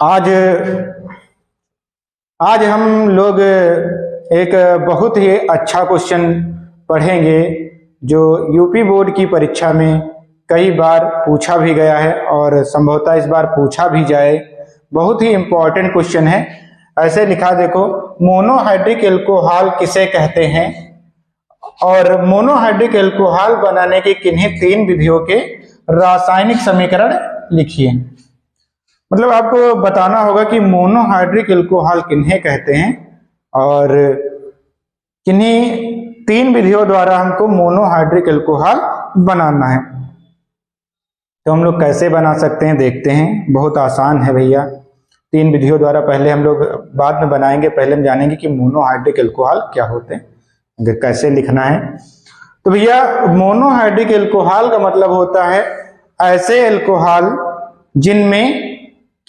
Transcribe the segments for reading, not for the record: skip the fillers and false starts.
आज आज हम लोग एक बहुत ही अच्छा क्वेश्चन पढ़ेंगे जो यूपी बोर्ड की परीक्षा में कई बार पूछा भी गया है और संभवतः इस बार पूछा भी जाए। बहुत ही इम्पोर्टेंट क्वेश्चन है। ऐसे लिखा देखो, मोनोहाइड्रिक एल्कोहल किसे कहते हैं और मोनोहाइड्रिक एल्कोहल बनाने की किन्हीं 3 विधियों के रासायनिक समीकरण लिखिए। मतलब आपको बताना होगा कि मोनोहाइड्रिक एल्कोहल किन्हें कहते हैं और किन्हीं 3 विधियों द्वारा हमको मोनोहाइड्रिक एल्कोहल बनाना है। तो हम लोग कैसे बना सकते हैं देखते हैं। बहुत आसान है भैया। 3 विधियों द्वारा पहले हम लोग बाद में बनाएंगे, पहले हम जानेंगे कि मोनोहाइड्रिक एल्कोहल क्या होते हैं, अगर कैसे लिखना है। तो भैया मोनोहाइड्रिक एल्कोहल का मतलब होता है ऐसे एल्कोहल जिनमें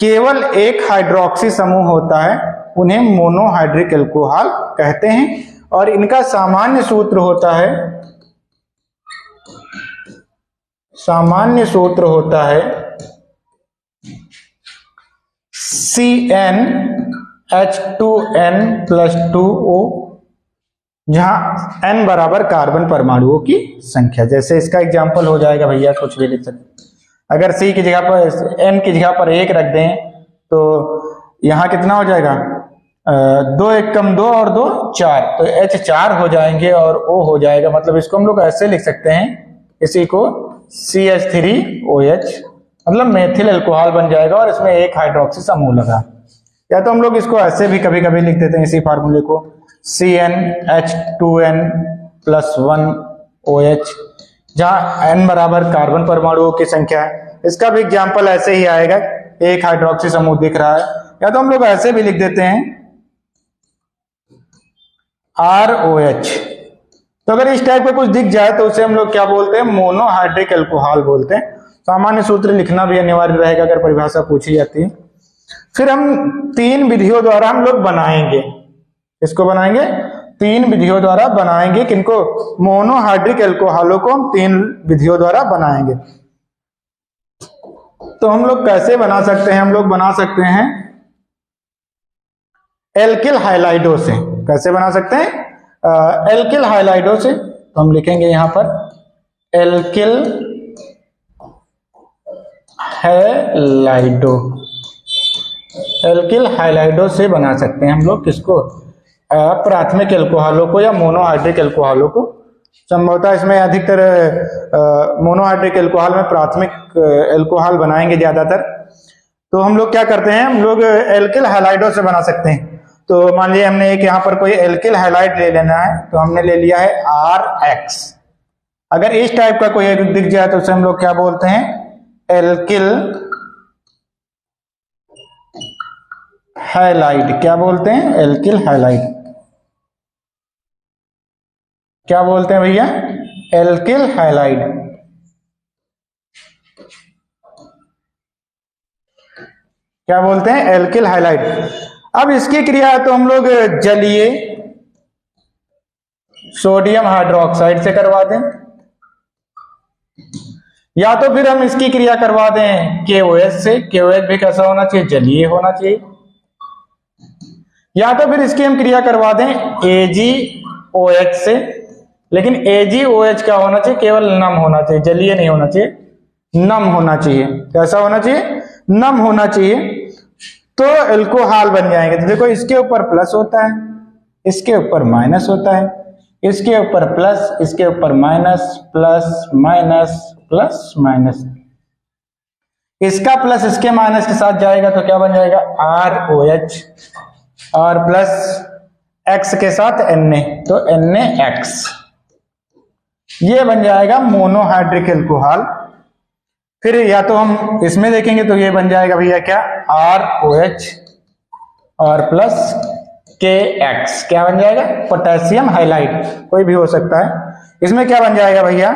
केवल एक हाइड्रोक्सी समूह होता है, उन्हें मोनोहाइड्रिक एल्कोहल कहते हैं। और इनका सामान्य सूत्र होता है CnH2n+2O, जहां n बराबर कार्बन परमाणुओं की संख्या। जैसे इसका एग्जांपल हो जाएगा भैया, कुछ भी लिख सकते। अगर C की जगह पर N की जगह पर 1 रख दें तो यहाँ कितना हो जाएगा, 2 1 कम 2 और 2 4, तो H4 हो जाएंगे और O हो जाएगा। मतलब इसको हम लोग ऐसे लिख सकते हैं, इसी को CH3OH, मतलब मेथिल अल्कोहल बन जाएगा और इसमें एक हाइड्रोक्सी समूह लगा। या तो हम लोग इसको ऐसे भी कभी कभी लिख देते हैं, इसी फार्मूले को CnH2n+1OH, जहां n बराबर कार्बन परमाणुओं की संख्या है। इसका भी एग्जाम्पल ऐसे ही आएगा, एक हाइड्रोक्सी समूह दिख रहा है। या तो हम लोग ऐसे भी लिख देते हैं ROH। तो अगर इस टाइप का कुछ दिख जाए तो उसे हम लोग क्या बोलते हैं, मोनोहाइड्रिक एल्कोहल बोलते हैं। सामान्य सूत्र लिखना भी अनिवार्य रहेगा अगर परिभाषा पूछी जाती है। फिर हम 3 विधियों द्वारा हम लोग बनाएंगे, इसको बनाएंगे 3 विधियों द्वारा बनाएंगे। किनको, मोनोहाइड्रिक एल्कोहलों को हम 3 विधियों द्वारा बनाएंगे। तो हम लोग कैसे बना सकते हैं, हम लोग बना सकते हैं एल्किल हाइलाइडों से। कैसे बना सकते हैं, एल्किल हाइलाइडों से। तो हम लिखेंगे यहां पर एल्किल हैलाइडो। एल्किल हाइलाइडो से बना सकते हैं हम लोग किसको, प्राथमिक एल्कोहलों को या मोनोहाइड्रिक एल्कोहलों को। संभवतः इसमें अधिकतर मोनोहाइड्रिक एल्कोहल में प्राथमिक एल्कोहल बनाएंगे ज्यादातर। तो हम लोग क्या करते हैं, हम लोग एल्किल हैलाइडों से बना सकते हैं। तो मान लीजिए हमने एक यहाँ पर कोई एल्किल हैलाइड ले लेना है, तो हमने ले लिया है RX। अगर इस टाइप का कोई एक दिख जाए तो उसे हम लोग क्या बोलते हैं, एल्किल हैलाइड। क्या बोलते हैं, एल्किल हैलाइड। क्या बोलते हैं भैया, एल्किल हैलाइड। क्या बोलते हैं, एल्किल हैलाइड। अब इसकी क्रिया तो हम लोग जलीय सोडियम हाइड्रोक्साइड से करवा दें, या तो फिर हम इसकी क्रिया करवा दें KOH से। KOH भी कैसा होना चाहिए, जलीय होना चाहिए। या तो फिर इसकी हम क्रिया करवा दें AgOH से, लेकिन AgOH क्या होना चाहिए, केवल नम होना चाहिए, जलीय नहीं होना चाहिए, नम होना चाहिए। कैसा होना चाहिए, नम होना चाहिए। तो एल्कोहल बन जाएंगे। तो देखो इसके ऊपर प्लस होता है, इसके ऊपर माइनस होता है, इसके ऊपर प्लस, इसके ऊपर minus, plus minus plus minus. इसका प्लस इसके माइनस के साथ जाएगा तो क्या बन जाएगा, ROH, और प्लस X के साथ Na, तो NaX। ये बन जाएगा मोनोहाइड्रिक एल्कोहल। फिर या तो हम इसमें देखेंगे तो ये बन जाएगा भैया क्या, ROH और प्लस KX। क्या बन जाएगा, पोटेशियम हाइलाइड, कोई भी हो सकता है। इसमें क्या बन जाएगा भैया,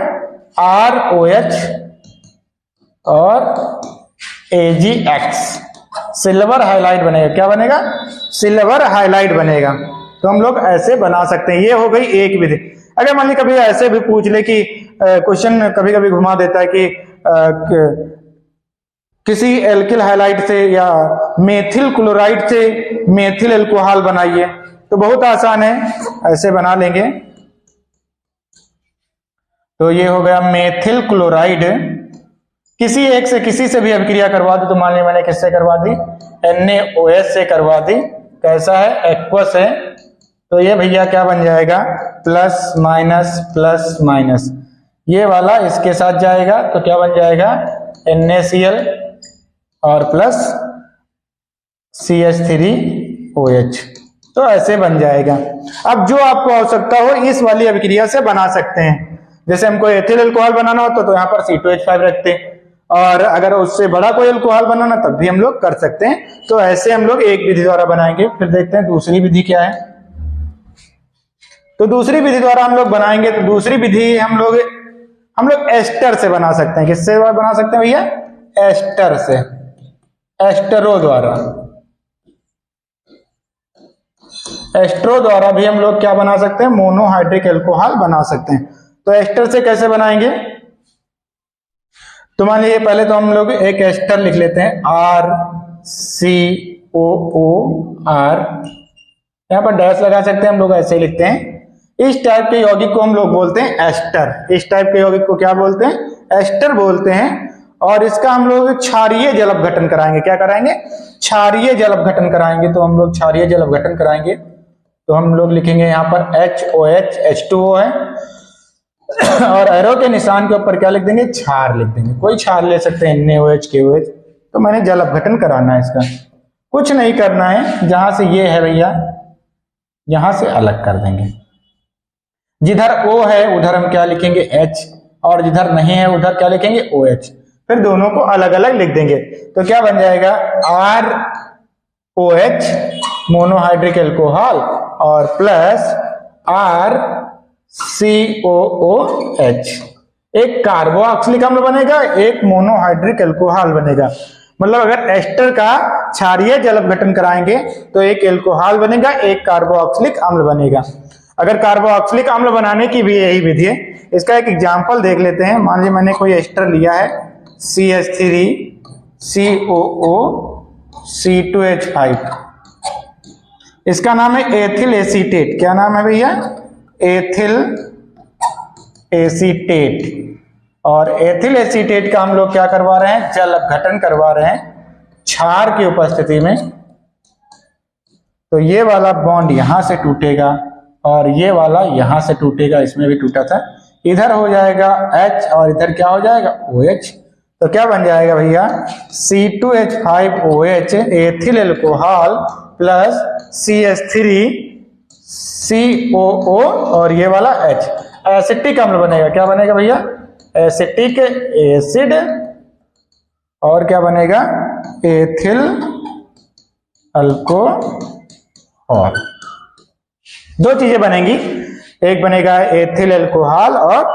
ROH और AgX, सिल्वर हाइलाइट बनेगा। क्या बनेगा, सिल्वर हाइलाइट बनेगा। तो हम लोग ऐसे बना सकते हैं। ये हो गई एक विधि। अगर मान ली कभी ऐसे भी पूछ ले कि क्वेश्चन कभी कभी घुमा देता है कि किसी एल्किल हैलाइड से या मेथिल क्लोराइड से मेथिल एल्कोहल बनाइए, तो बहुत आसान है, ऐसे बना लेंगे। तो ये हो गया मेथिल क्लोराइड। किसी एक से किसी से भी अभिक्रिया करवा दो, तो मान ली मैंने किससे करवा दी, NaOH से करवा दी। कैसा है, एक्वस है। तो ये भैया क्या बन जाएगा, प्लस माइनस, ये वाला इसके साथ जाएगा तो क्या बन जाएगा, NaCl और प्लस CH3OH। तो ऐसे बन जाएगा। अब जो आपको आवश्यकता हो इस वाली अभिक्रिया से बना सकते हैं। जैसे हमको एथिल अल्कोहल बनाना हो तो यहाँ पर C2H5 रखते हैं, और अगर उससे बड़ा कोई अल्कोहल बनाना तब भी हम लोग कर सकते हैं। तो ऐसे हम लोग एक विधि द्वारा बनाएंगे। फिर देखते हैं दूसरी विधि क्या है। तो दूसरी विधि द्वारा हम लोग बनाएंगे, तो दूसरी विधि हम लोग एस्टर से बना सकते हैं। किससे बना सकते हैं भैया, एस्टर से, एस्टरो द्वारा। एस्टरो द्वारा भी हम लोग क्या बना सकते हैं, मोनोहाइड्रिक एल्कोहल बना सकते हैं। तो एस्टर से कैसे बनाएंगे, तो मान लीजिए पहले तो हम लोग एक एस्टर लिख लेते हैं, RCOOR, यहां पर डैश लगा सकते हैं हम लोग, ऐसे लिखते हैं। इस टाइप के यौगिक को हम लोग बोलते हैं एस्टर। इस टाइप के यौगिक को क्या बोलते हैं, एस्टर बोलते हैं। और इसका हम लोग क्षारीय जल अपघटन कराएंगे। क्या कराएंगे, क्षारीय जल अपघटन कराएंगे। तो हम लोग क्षारीय जल अपघटन कराएंगे, तो हम लोग लिखेंगे यहाँ पर HOH, H2O है, और एरो के निशान के ऊपर क्या लिख देंगे, क्षार लिख देंगे। कोई क्षार ले सकते हैं, NaOH, KOH। तो मैंने जल अपघटन कराना है इसका, कुछ नहीं करना है। जहां से ये है भैया, यहां से अलग कर देंगे। जिधर O है उधर हम क्या लिखेंगे, H, और जिधर नहीं है उधर क्या लिखेंगे, OH। फिर दोनों को अलग अलग लिख देंगे। तो क्या बन जाएगा, ROH मोनोहाइड्रिक एल्कोहल और प्लस RCOOH, एक कार्बोक्सिलिक अम्ल बनेगा, एक मोनोहाइड्रिक एल्कोहल बनेगा। मतलब अगर एस्टर का क्षारीय जल अपघटन कराएंगे तो एक एल्कोहल बनेगा, एक कार्बोक्सिलिक अम्ल बनेगा। अगर कार्बोक्सिलिक अम्ल बनाने की भी यही विधि है। इसका एक एग्जांपल देख लेते हैं। मान लीजिए मैंने कोई एस्टर लिया है, CH3COO, C2H5, इसका नाम है एथिल एसीटेट। क्या नाम है भैया, एथिल एसीटेट। और एथिल एसीटेट का हम लोग क्या करवा रहे हैं, जल अपघटन करवा रहे हैं क्षार की उपस्थिति में। तो ये वाला बॉन्ड यहां से टूटेगा और ये वाला यहां से टूटेगा, इसमें भी टूटा था, इधर हो जाएगा H और इधर क्या हो जाएगा, OH। तो क्या बन जाएगा भैया, C2H5OH ethyl alcohol plus CH3COO और ये वाला H, एसिटिक अम्ल बनेगा। क्या बनेगा भैया, एसिटिक एसिड, और क्या बनेगा, एथिल अल्कोहल। दो चीजें बनेंगी, एक बनेगा एथिल अल्कोहल और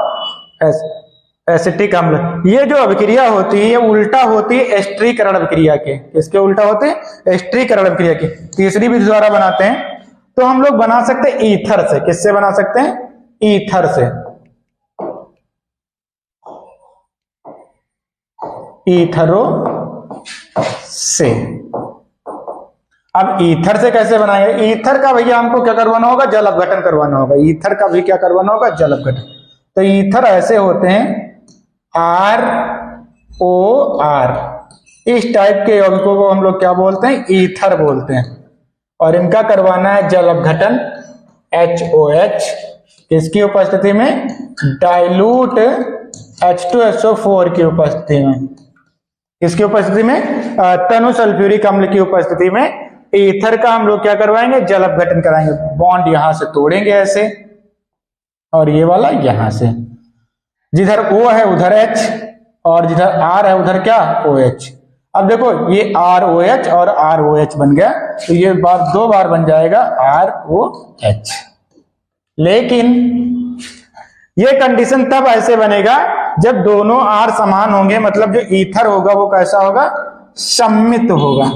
एसिटिक अम्ल। ये जो अभिक्रिया होती है ये उल्टा होती है एस्टरीकरण अभिक्रिया के। किसके उल्टा होते हैं, एस्टरीकरण अभिक्रिया के। तीसरी विधि द्वारा बनाते हैं, तो हम लोग बना सकते हैं ईथर से। किससे बना सकते हैं, ईथर से। ईथरो से। अब ईथर से कैसे बनाएंगे, ईथर का भैया हमको क्या करवाना होगा, जल अपघटन करवाना होगा। ईथर का भी क्या करवाना होगा, जल अपघटन। तो ईथर ऐसे होते हैं ROR, इस टाइप के यौगिकों को हम लोग क्या बोलते हैं, ईथर बोलते हैं। और इनका करवाना है जल अपघटन HOH, किसकी उपस्थिति में, डाइल्यूट H2SO4 की उपस्थिति में। किसकी उपस्थिति में, तनु सल्फ्यूरिक अम्ल की उपस्थिति में ईथर का हम लोग क्या करवाएंगे, जल अपघटन कराएंगे। बॉन्ड यहां से तोड़ेंगे ऐसे, और ये वाला यहां से, जिधर O है उधर H और जिधर R है उधर क्या, OH। अब देखो ये ROH और ROH बन गया, तो ये बार दो बार बन जाएगा ROH। लेकिन ये कंडीशन तब ऐसे बनेगा जब दोनों R समान होंगे, मतलब जो ईथर होगा वो कैसा होगा, सम्मित होगा।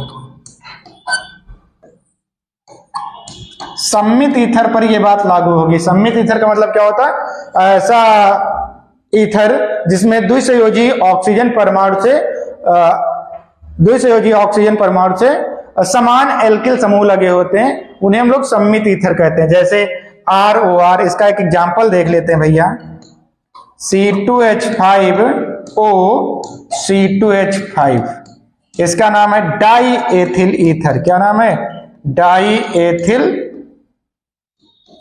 सम्मित ईथर पर यह बात लागू होगी। सम्मित ईथर का मतलब क्या होता है, ऐसा ईथर जिसमें द्विसंयोजी ऑक्सीजन परमाणु से द्विसंयोजी ऑक्सीजन परमाणु से समान एल्किल समूह लगे होते हैं, उन्हें हम लोग सममित ईथर कहते हैं। जैसे ROR, इसका एक एग्जांपल देख लेते हैं भैया। C2H5O C2H5, इसका नाम है डाई एथिल ईथर। क्या नाम है? Die ethyl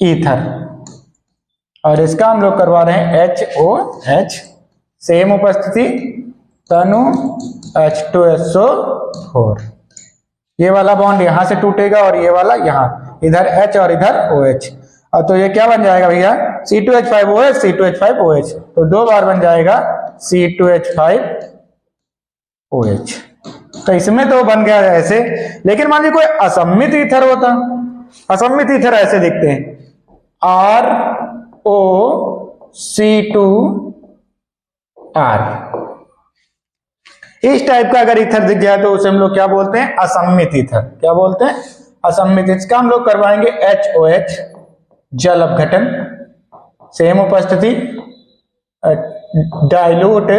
ether. और इसका हम लोग करवा रहे हैं HOH, सेम उपस्थिति तनु H2SO4। ये वाला बॉन्ड यहां से टूटेगा और ये वाला यहां, इधर H और इधर OH। और तो ये क्या बन जाएगा भैया? C2H5OH C2H5OH, तो 2 बार बन जाएगा C2H5OH। तो इसमें तो बन गया ऐसे। लेकिन मान लीजिए कोई असममित ईथर होता, असममित ईथर ऐसे दिखते हैं, ROC2R। इस टाइप का अगर ईथर दिख जाए तो उसे हम लोग क्या बोलते हैं? असममित ईथर। क्या बोलते हैं? असममित। इसका हम लोग करवाएंगे HOH, जल अपघटन, सेम उपस्थिति, डाइल्यूट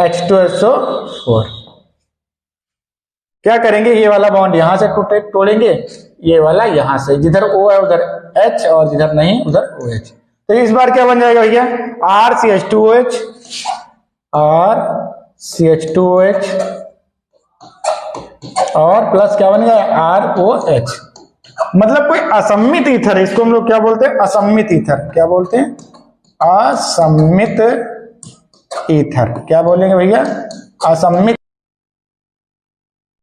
H2SO4। क्या करेंगे? ये वाला बॉन्ड यहां से तोड़ेंगे, ये वाला यहां से, जिधर O है उधर H और जिधर नहीं उधर OH। तो इस बार क्या बन जाएगा भैया? RCH2OH, RCH2OH और प्लस क्या बन गया? ROH। मतलब कोई असममित ईथर है, इसको हम लोग क्या बोलते हैं? असममित ईथर। क्या बोलते हैं? असममित ईथर। क्या बोलेंगे भैया? असममित